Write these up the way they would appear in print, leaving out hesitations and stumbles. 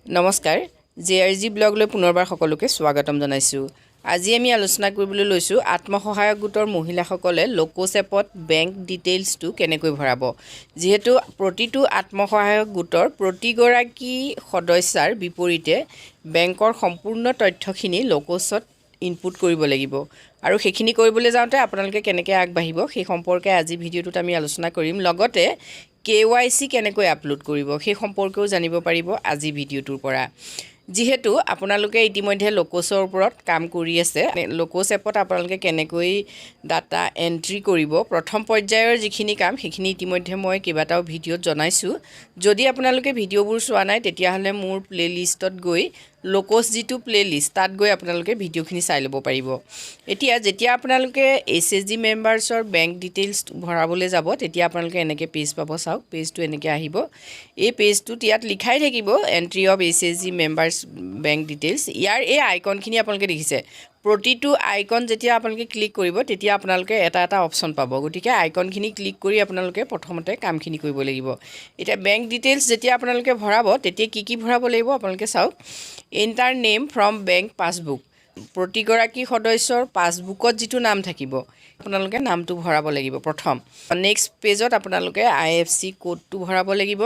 নমস্কাৰ JRG ব্লগলৈ পুনৰবাৰ সকলোকে স্বাগতম জনাইছো। আজি আমি আলোচনা কৰিবলৈ লৈছো আত্মসহায়ক গোটৰ মহিলাসকলে LoKOS এপত বেংক ডিটেইলছটো কেনেকৈ ভৰাব। যেহেতু প্ৰতিটো আত্মসহায়ক গোটৰ প্ৰতিগৰাকী সদস্যাৰ বিপৰীতে বেংকৰ সম্পূৰ্ণ তথ্যখিনি LoKOSত ইনপুট কৰিব লাগিব আৰু সেইখিনি কৰিবলৈ যাওঁতে আপোনালোকে কেনেকৈ আগবাঢ়িব সেই সম্পৰ্কে আজি ভিডিঅ'টোত আমি আলোচনা কৰিম। লগতে KYC কেনেকৈ আপলোড কৰিব সেই সম্পৰ্কেও জানিব পাৰিব আজি ভিডিঅ'টোৰ পৰা। যেহেতু আপোনালোকে ইতিমধ্যে LoKOSৰ ওপৰত কাম কৰি আছে, LoKOS এপত আপোনালোকে কেনেকৈ ডাটা এন্ট্ৰি কৰিব প্ৰথম পৰ্যায়ৰ যিখিনি কাম সেইখিনি ইতিমধ্যে মই কেইবাটাও ভিডিঅ'ত জনাইছোঁ। যদি আপোনালোকে ভিডিঅ'বোৰ চোৱা নাই তেতিয়াহ'লে মোৰ প্লেলিষ্টত গৈ LoKOS যিটো প্লেলিষ্ট তাত গৈ আপোনালোকে ভিডিঅ'খিনি চাই ল'ব পাৰিব। এতিয়া যেতিয়া আপোনালোকে SHG মেম্বাৰ্ছৰ বেংক ডিটেইলছ ভৰাবলৈ যাব তেতিয়া আপোনালোকে এনেকৈ পেজ পাব। চাওক পেজটো এনেকৈ আহিব। এই পেজটোত ইয়াত লিখাই থাকিব entry of SHG members bank details. ইয়াৰ এই আইকনখিনি আপোনালোকে দেখিছে, প্ৰতিটো আইকন যেতিয়া আপোনালোকে ক্লিক কৰিব তেতিয়া আপোনালোকে এটা এটা অপশ্যন পাব। গতিকে আইকনখিনি ক্লিক কৰি আপোনালোকে প্ৰথমতে কামখিনি কৰিব লাগিব। এতিয়া বেংক ডিটেইলছ যেতিয়া আপোনালোকে ভৰাব তেতিয়া কি ভৰাব লাগিব আপোনালোকে চাওক। Enter name from bank passbook, প্ৰতিগৰাকী সদস্যৰ পাছবুকত যিটো নাম থাকিব আপোনালোকে নামটো ভৰাব লাগিব প্ৰথম। নেক্সট পেজত আপোনালোকে IFC কোডটো ভৰাব লাগিব।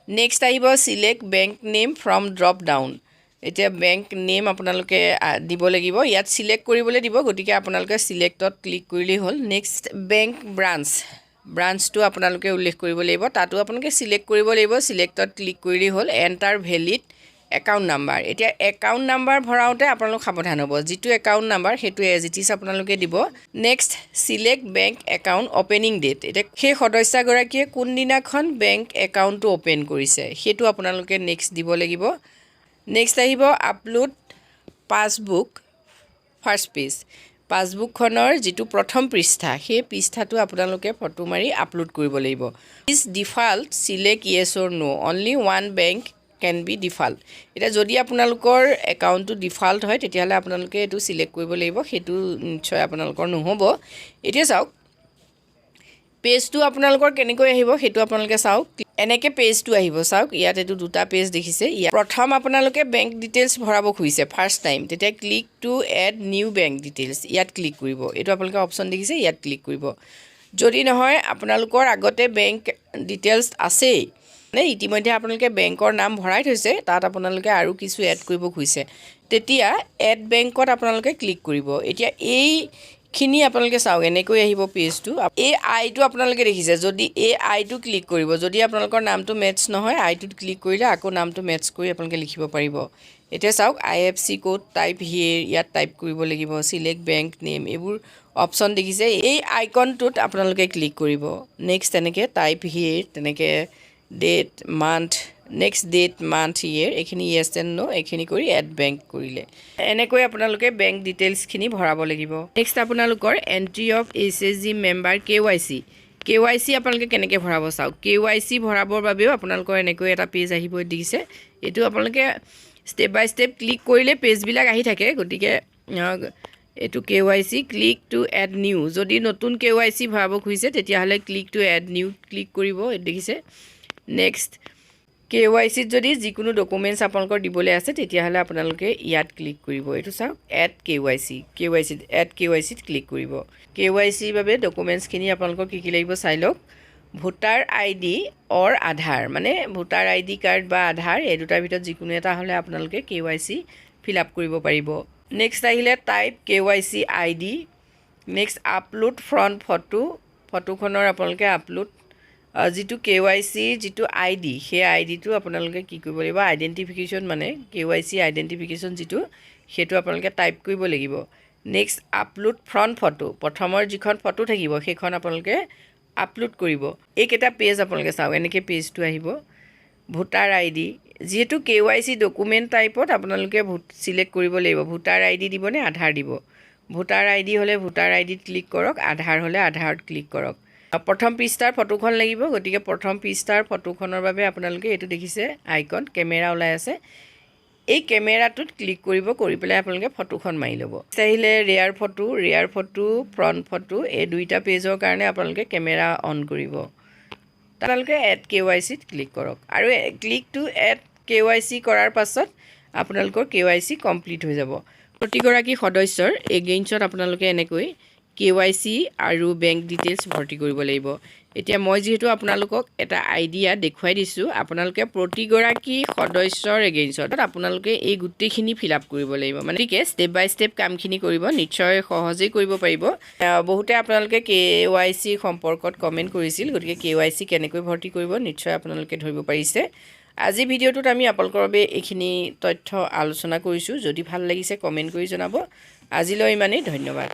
নেক্সট আহিব select bank name from drop down. এতিয়া বেংক নেম আপোনালোকে দিব লাগিব, ইয়াত সিলেক্ট কৰিবলৈ দিব, গতিকে আপোনালোকে সিলেক্টত ক্লিক কৰিলেই হ'ল। নেক্সট বেংক ব্ৰাঞ্চটো আপোনালোকে উল্লেখ কৰিব লাগিব, তাতো আপোনালোকে সিলেক্ট কৰিব লাগিব, সিলেক্টত ক্লিক কৰিলেই হ'ল। Enter valid account number. এতিয়া একাউণ্ট নাম্বাৰ ভৰাওঁতে আপোনালোক সাৱধান হ'ব, যিটো একাউণ্ট নাম্বাৰ সেইটো এজ ইট ইজ আপোনালোকে দিব। Next select bank account opening date. এতিয়া সেই সদস্যগৰাকীয়ে কোনদিনাখন বেংক একাউণ্টটো অ'পেন কৰিছে সেইটো আপোনালোকে নেক্সট দিব লাগিব। নেক্সট আহিব আপলোড পাছবুক ফাৰ্ষ্ট পেজ। পাছবুকখনৰ যিটো প্ৰথম পৃষ্ঠা সেই পৃষ্ঠাটো আপোনালোকে ফটো মাৰি আপলোড কৰিব লাগিব। Is default select yes or no, only one bank can be default. এতিয়া যদি আপোনালোকৰ একাউণ্টটো ডিফল্ট হয় তেতিয়াহ'লে আপোনালোকে এইটো সিলেক্ট কৰিব লাগিব, সেইটো নিশ্চয় আপোনালোকৰ নহ'ব। এতিয়া চাওক পেজটো আপোনালোকৰ কেনেকৈ আহিব সেইটো আপোনালোকে চাওক। এনেকৈ পেজটো আহিব চাওক, ইয়াত এইটো দুটা পেজ দেখিছে। ইয়াত প্ৰথম আপোনালোকে বেংক ডিটেইলছ ভৰাব খুজিছে ফাৰ্ষ্ট টাইম, তেতিয়া click to add new bank details ইয়াত ক্লিক কৰিব। এইটো আপোনালোকে অপশ্যন দেখিছে, ইয়াত ক্লিক কৰিব। যদি নহয় আপোনালোকৰ আগতে বেংক ডিটেইলছ আছেই, মানে ইতিমধ্যে আপোনালোকে বেংকৰ নাম ভৰাই থৈছে, তাত আপোনালোকে আৰু কিছু এড কৰিব খুজিছে, তেতিয়া এড বেংকত আপোনালোকে ক্লিক কৰিব। এতিয়া এইখিনি আপোনালোকে চাওক এনেকৈ আহিব পেজটো। এই আইটো আপোনালোকে দেখিছে, যদি এই আইটো ক্লিক কৰিব, যদি আপোনালোকৰ নামটো মেটচ নহয় আইটোত ক্লিক কৰিলে আকৌ নামটো মেটচ কৰি আপোনালোকে লিখিব পাৰিব। এতিয়া চাওক IFC কোড টাইপ হিয়েৰ, ইয়াত টাইপ কৰিব লাগিব। সিলেক্ট বেংক নেম, এইবোৰ অপশ্যন দেখিছে, এই আইকনটোত আপোনালোকে ক্লিক কৰিব। নেক্সট তেনেকৈ টাইপ হিয়েৰ, তেনেকৈ date month, next date month year, এইখিনি য়েছ এণ্ড নো এইখিনি কৰি এড বেংক কৰিলে। এনেকৈ আপোনালোকে বেংক ডিটেইলছখিনি ভৰাব লাগিব। নেক্সট আপোনালোকৰ entry of SHG member KYC আপোনালোকে কেনেকৈ ভৰাব চাওক। KYC ভৰাবৰ বাবেও আপোনালোকৰ এনেকৈ এটা পেজ আহিব দেখিছে, এইটো আপোনালোকে ষ্টেপ বাই ষ্টেপ ক্লিক কৰিলে পেজবিলাক আহি থাকে। গতিকে এইটো KYC click to add new, যদি নতুন KYC ভৰাব খুজিছে তেতিয়াহ'লে click to add new click কৰিব, দেখিছে। নেক্সট KYCত যদি যিকোনো ডকুমেণ্টছ আপোনালোকৰ দিবলৈ আছে তেতিয়াহ'লে আপোনালোকে ইয়াত ক্লিক কৰিব। এইটো চাওক এড এড KYCত ক্লিক কৰিব। KYCৰ বাবে ডকুমেণ্টছখিনি আপোনালোকৰ কি লাগিব চাই লওক। ভোটাৰ ID অৰ আধাৰ, মানে ভোটাৰ ID কাৰ্ড বা আধাৰ এই দুটাৰ ভিতৰত যিকোনো এটা হ'লে আপোনালোকে KYC ফিল আপ কৰিব পাৰিব। নেক্সট আহিলে type KYC ID। Next upload front ফটোখনৰ আপোনালোকে আপলোড যিটো KYC যিটো ID সেই IDটো আপোনালোকে কি কৰিব লাগিব, আইডেণ্টিফিকেশ্যন মানে KYC আইডেণ্টিফিকেশ্যন যিটো সেইটো আপোনালোকে টাইপ কৰিব লাগিব। নেক্সট আপলোড ফ্ৰণ্ট প্ৰথমৰ যিখন ফটো থাকিব সেইখন আপোনালোকে আপলোড কৰিব। এইকেইটা পেজ আপোনালোকে চাওক, এনেকৈ পেজটো আহিব। ভোটাৰ ID, যিহেতু KYC ডকুমেণ্ট টাইপত আপোনালোকে সিলেক্ট কৰিব লাগিব, ভোটাৰ ID দিব নে আধাৰ দিব। ভোটাৰ ID হ'লে ভোটাৰ IDত ক্লিক কৰক, আধাৰ হ'লে আধাৰত ক্লিক কৰক। প্ৰথম পৃষ্ঠাৰ ফটোখন লাগিব, গতিকে প্ৰথম পৃষ্ঠাৰ ফটোখনৰ বাবে আপোনালোকে এইটো দেখিছে আইকন কেমেৰা ওলাই আছে, এই কেমেৰাটোত ক্লিক কৰিব, কৰি পেলাই আপোনালোকে ফটোখন মাৰি ল'ব। আহিলে ৰেয়াৰ ফটো ফ্ৰণ্ট ফটো, এই দুইটা পেজৰ কাৰণে আপোনালোকে কেমেৰা অন কৰিব। আপোনালোকে এড KYCত ক্লিক কৰক আৰু ক্লিক টু এড KYC কৰাৰ পাছত আপোনালোকৰ KYC কমপ্লিট হৈ যাব প্ৰতিগৰাকী সদস্যৰ এগেইনষ্টত আপোনালোকে এনেকৈ KYC আৰু বেংক ডিটেইলছ ভৰ্তি কৰিব লাগিব এতিয়া মই যেহেতু আপোনালোকক এটা আইডিয়া দেখুৱাই দিছো আপোনালোকে প্ৰতিগৰাকী সদস্যৰ এগেইনষ্টত আপোনালোকে এই গুটেইখিনি ফিল আপ কৰিব লাগিব মানে ঠিক ষ্টেপ বাই ষ্টেপ কামখিনি কৰিব নিশ্চয় সহজেই কৰিব পাৰিব বহুতে আপোনালোকে KYC সম্পৰ্কত কমেন্ট কৰিছিল গতিকে KYC কেনেকৈ ভৰ্তি কৰিব নিশ্চয় আপোনালোকে ধৰিব পাৰিছে আজি ভিডিঅ'টোত আমি আপোনালোকৰ বাবে এইখিনি তথ্য আলোচনা কৰিছো যদি ভাল লাগিছে কমেন্ট কৰি জনাব আজিলৈ ইমানেই ধন্যবাদ